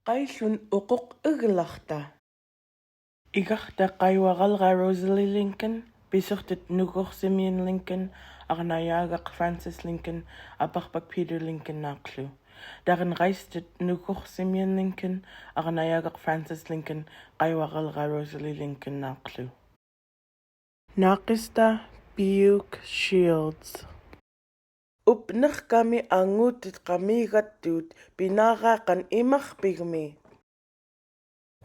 Qaillun uquq iglarta. Igarta qaiwaralra Rosalie Lincoln, bisurtit Nugur Simeon Lincoln, arnayaagaq Francis Lincoln, aparpak Peter Lincoln naqlu. Darin reistet Nugur Simeon Lincoln, arnayaagaq Francis Lincoln, qaiwaralra Rosalie Lincoln naqlu. Naqista Buke Shields. Upner kami angutit kamigatut pinaraqan imarpigmi.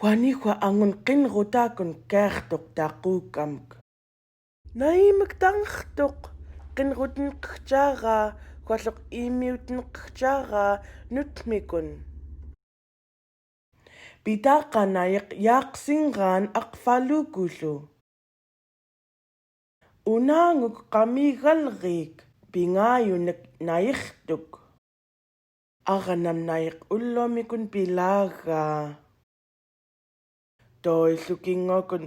Juanihua angun qinrutakun kärtuq taqukamk. Naimak tangtuq qinrutin qchaga hualluq imiutin qchaga nutmikun. Pitaqa nayiq yaqsingan aqfalukullu. Unanguk qamigalrik pingayunak nayiqtuk. Aganam nayiq ullomikun pilaga. Toillukingokun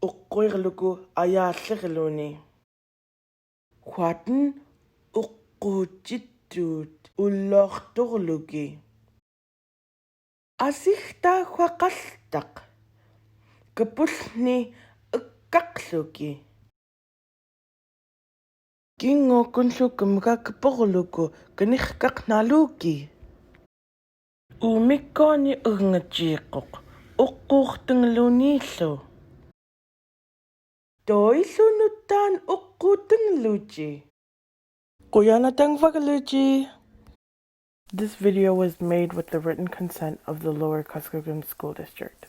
uqquirluku ayaallerluni. Huaten uqquutittut ullorturluki. Asihta huaqaltaq. Kapulni ukkaqluki. Kingokunlukumga kapurluku kanihkaq naluki. Umikkoni ungachiiquq. Uqqurtunglunillu. Toillunuttaan uqqutungluchi. Quyanatangvagaluchi. This video was made with the written consent of the Lower Kuskokwim School District.